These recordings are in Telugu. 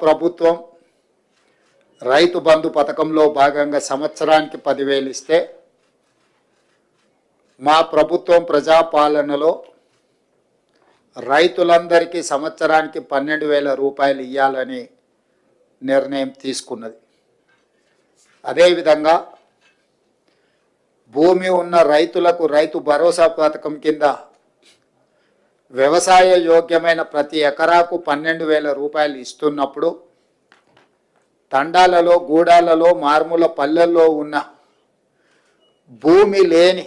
ప్రభుత్వం రైతు బంధు పథకంలో భాగంగా సంవత్సరానికి 10,000 ఇస్తే మా ప్రభుత్వం ప్రజాపాలనలో రైతులందరికీ సంవత్సరానికి 12,000 రూపాయలు ఇవ్వాలని నిర్ణయం తీసుకున్నది. అదేవిధంగా భూమి ఉన్న రైతులకు రైతు భరోసా పథకం కింద వ్యవసాయ యోగ్యమైన ప్రతి ఎకరాకు 12,000 రూపాయలు ఇస్తున్నప్పుడు తండాలలో, గూడాలలో, మారుమూల పల్లెల్లో ఉన్న భూమి లేని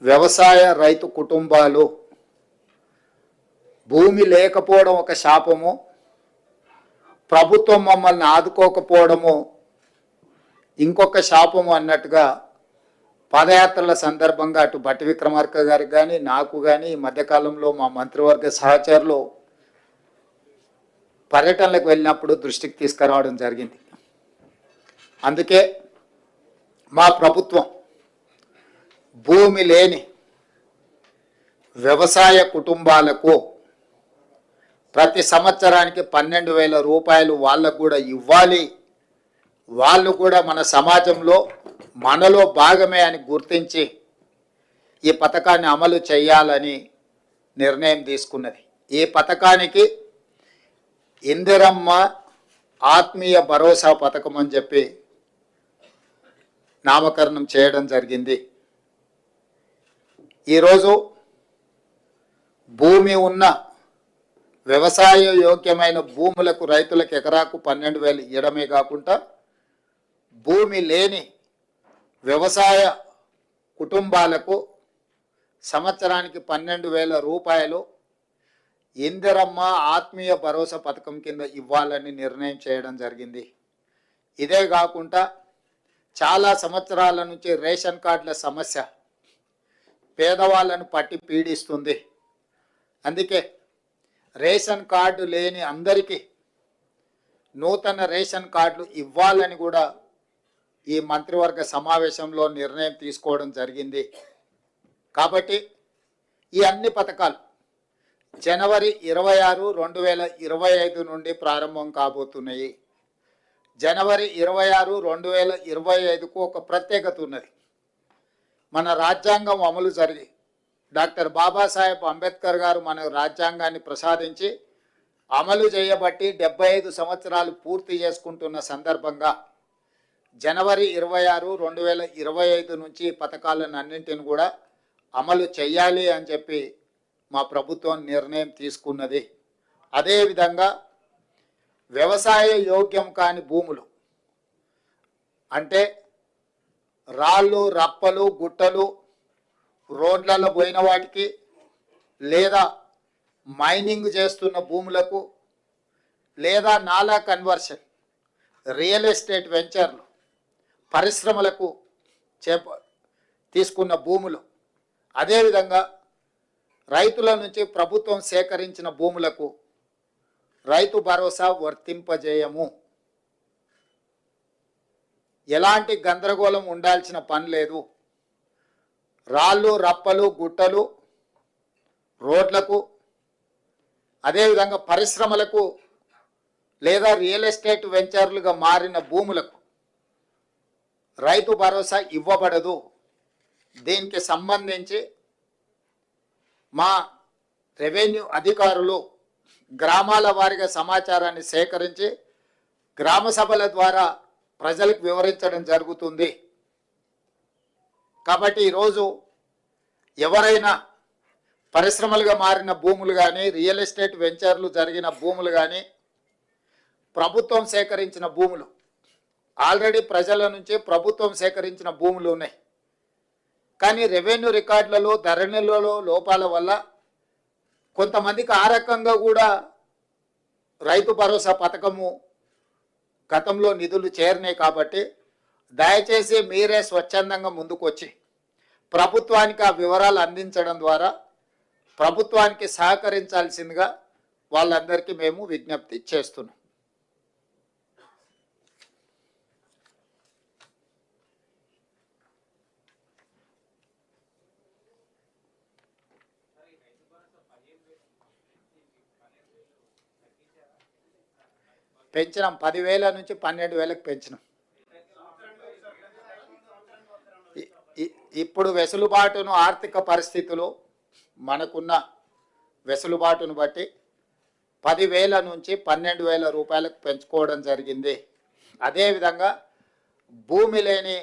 వ్యవసాయ రైతు కుటుంబాలు భూమి లేకపోవడం ఒక శాపము, ప్రభుత్వం మమ్మల్ని ఆదుకోకపోవడము ఇంకొక శాపము అన్నట్టుగా పాదయాత్రల సందర్భంగా అటు భట్టి విక్రమార్క గారికి కానీ నాకు కానీ ఈ మధ్యకాలంలో మా మంత్రివర్గ సహచరులు పర్యటనలకు వెళ్ళినప్పుడు దృష్టికి తీసుకురావడం జరిగింది. అందుకే మా ప్రభుత్వం భూమి లేని వ్యవసాయ కుటుంబాలకు ప్రతి సంవత్సరానికి 12,000 రూపాయలు వాళ్ళకు కూడా ఇవ్వాలి, వాళ్ళు కూడా మన సమాజంలో మనలో భాగమే అని గుర్తించి ఈ పథకాన్ని అమలు చేయాలని నిర్ణయం తీసుకున్నది. ఈ పథకానికి ఇందిరమ్మ ఆత్మీయ భరోసా పథకం అని చెప్పి నామకరణం చేయడం జరిగింది. ఈరోజు భూమి ఉన్న వ్యవసాయ యోగ్యమైన భూములకు రైతులకు ఎకరాకు 12,000 ఇవ్వడమే కాకుండా భూమి లేని వ్యవసాయ కుటుంబాలకు సంవత్సరానికి 12,000 రూపాయలు ఇందిరమ్మ ఆత్మీయ భరోసా పథకం కింద ఇవ్వాలని నిర్ణయం చేయడం జరిగింది. ఇదే కాకుండా చాలా సంవత్సరాల నుంచి రేషన్ కార్డుల సమస్య పేదవాళ్ళను పట్టి పీడిస్తుంది. అందుకే రేషన్ కార్డు లేని అందరికీ నూతన రేషన్ కార్డులు ఇవ్వాలని కూడా ఈ మంత్రివర్గ సమావేశంలో నిర్ణయం తీసుకోవడం జరిగింది. కాబట్టి ఈ అన్ని పథకాలు జనవరి 26, 2025 నుండి ప్రారంభం కాబోతున్నాయి. జనవరి 26, 2025కు ఒక ప్రత్యేకత ఉన్నది. మన రాజ్యాంగం అమలు జరిగి డాక్టర్ బాబాసాహెబ్ అంబేద్కర్ గారు మన రాజ్యాంగాన్ని ప్రసాదించి అమలు చేయబట్టి 75 సంవత్సరాలు పూర్తి చేసుకుంటున్న సందర్భంగా జనవరి 26, 2025 నుంచి పథకాలను అన్నింటిని కూడా అమలు చేయాలి అని చెప్పి మా ప్రభుత్వం నిర్ణయం తీసుకున్నది. అదేవిధంగా వ్యవసాయ యోగ్యం కాని భూములు అంటే రాళ్ళు, రప్పలు, గుట్టలు, రోడ్లలో పోయిన వాటికి లేదా మైనింగ్ చేస్తున్న భూములకు లేదా నాలా కన్వర్షన్, రియల్ ఎస్టేట్ వెంచర్లు, పరిశ్రమలకు తీసుకున్న భూములు, అదేవిధంగా రైతుల నుంచి ప్రభుత్వం సేకరించిన భూములకు రైతు భరోసా వర్తింపజేయము. ఎలాంటి గందరగోళం ఉండాల్సిన పని లేదు. రాళ్ళు, రప్పలు, గుట్టలు, రోడ్లకు, అదేవిధంగా పరిశ్రమలకు లేదా రియల్ ఎస్టేట్ వెంచర్లుగా మారిన భూములకు రైతు భరోసా ఇవ్వబడదు. దీనికి సంబంధించి మా రెవెన్యూ అధికారులు గ్రామాల వారీగా సమాచారాన్ని సేకరించి గ్రామ సభల ద్వారా ప్రజలకు వివరించడం జరుగుతుంది. కాబట్టి ఈరోజు ఎవరైనా పరిశ్రమలుగా మారిన భూములు కానీ, రియల్ ఎస్టేట్ వెంచర్లు జరిగిన భూములు కానీ, ప్రభుత్వం సేకరించిన భూములు, ఆల్రెడీ ప్రజల నుంచి ప్రభుత్వం సేకరించిన భూములు ఉన్నాయి. కానీ రెవెన్యూ రికార్డులలో, ధరణిలలో లోపాల వల్ల కొంతమందికి ఆ రకంగా కూడా రైతు భరోసా పథకము గతంలో నిధులు చేరినాయి. కాబట్టి దయచేసి మీరే స్వచ్ఛందంగా ముందుకు వచ్చి ప్రభుత్వానికి ఆ వివరాలు అందించడం ద్వారా ప్రభుత్వానికి సహకరించాల్సిందిగా వాళ్ళందరికీ మేము విజ్ఞప్తి చేస్తున్నాం. పెంచినాం, 10,000 నుంచి 12,000కి పెంచినాం. ఇప్పుడు వెసులుబాటును, ఆర్థిక పరిస్థితులు మనకున్న వెసులుబాటును బట్టి 10,000 నుంచి 12,000 రూపాయలకు పెంచుకోవడం జరిగింది. అదేవిధంగా భూమి లేని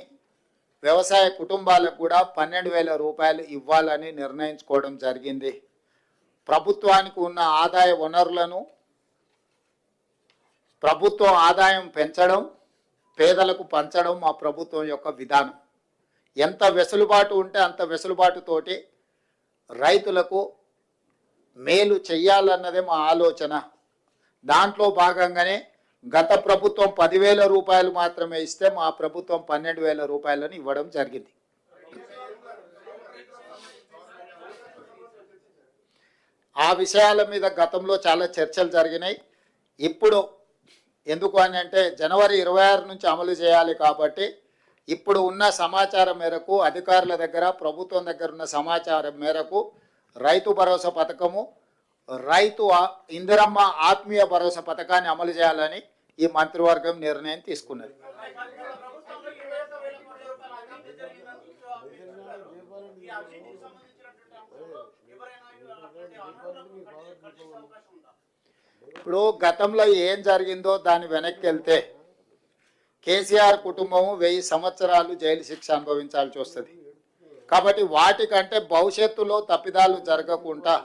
వ్యవసాయ కుటుంబాలకు కూడా 12,000 రూపాయలు ఇవ్వాలని నిర్ణయించుకోవడం జరిగింది. ప్రభుత్వానికి ఉన్న ఆదాయ వనరులను ప్రభుత్వం ఆదాయం పెంచడం, పేదలకు పంచడం మా ప్రభుత్వం యొక్క విధానం. ఎంత వెసులుబాటు ఉంటే అంత వెసులుబాటుతోటి రైతులకు మేలు చెయ్యాలన్నదే మా ఆలోచన. దాంట్లో భాగంగానే గత ప్రభుత్వం 10,000 రూపాయలు మాత్రమే ఇస్తే మా ప్రభుత్వం 12,000 రూపాయలను ఇవ్వడం జరిగింది. ఆ విషయాల మీద గతంలో చాలా చర్చలు జరిగినాయి. ఇప్పుడు ఎందుకు అని అంటే జనవరి 26 నుంచి అమలు చేయాలి కాబట్టి ఇప్పుడు ఉన్న సమాచారం మేరకు, అధికారుల దగ్గర, ప్రభుత్వం దగ్గర ఉన్న సమాచారం మేరకు రైతు భరోసా పథకము, రైతు ఇందిరమ్మ ఆత్మీయ భరోసా పథకాన్ని అమలు చేయాలని ఈ మంత్రివర్గం నిర్ణయం తీసుకున్నది. ఇప్పుడు గతంలో ఏం జరిగిందో దాని వెనక్కి వెళ్తే కేసీఆర్ కుటుంబము 1000 సంవత్సరాలు జైలు శిక్ష అనుభవించాల్సి వస్తుంది. కాబట్టి వాటికంటే భవిష్యత్తులో తప్పిదాలు జరగకుండా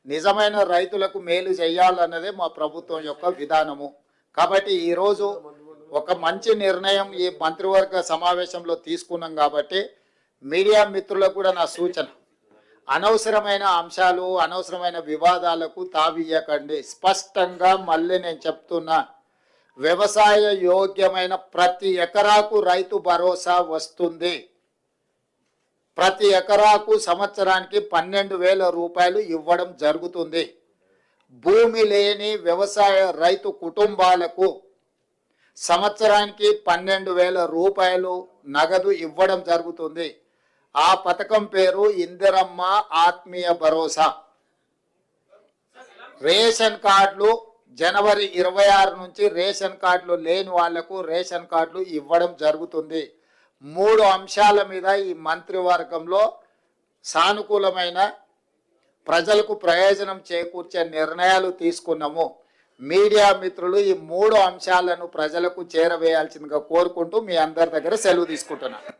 నిజమైన రైతులకు మేలు చేయాలన్నదే మా ప్రభుత్వం యొక్క విధానము. కాబట్టి ఈరోజు ఒక మంచి నిర్ణయం ఈ మంత్రివర్గ సమావేశంలో తీసుకున్నాం. కాబట్టి మీడియా మిత్రులకు కూడా నా సూచన, అనవసరమైన అంశాలు, అనవసరమైన వివాదాలకు తావియ్యకండి. స్పష్టంగా మళ్ళీ నేను చెప్తున్నా, వ్యవసాయ యోగ్యమైన ప్రతి ఎకరాకు రైతు భరోసా వస్తుంది. ప్రతి ఎకరాకు సంవత్సరానికి 12,000 రూపాయలు ఇవ్వడం జరుగుతుంది. భూమి లేని వ్యవసాయ రైతు కుటుంబాలకు సంవత్సరానికి 12,000 రూపాయలు నగదు ఇవ్వడం జరుగుతుంది. ఆ పథకం పేరు ఇందిరమ్మ ఆత్మీయ భరోసా. రేషన్ కార్డులు జనవరి 26 నుంచి రేషన్ కార్డులు లేని వాళ్లకు రేషన్ కార్డులు ఇవ్వడం జరుగుతుంది. 3 అంశాల మీద ఈ మంత్రివర్గంలో సానుకూలమైన, ప్రజలకు ప్రయోజనం చేకూర్చే నిర్ణయాలు తీసుకున్నాము. మీడియా మిత్రులు ఈ 3 అంశాలను ప్రజలకు చేరవేయాల్సిందిగా కోరుకుంటూ మీ అందరి దగ్గర సెలవు తీసుకుంటున్నాను.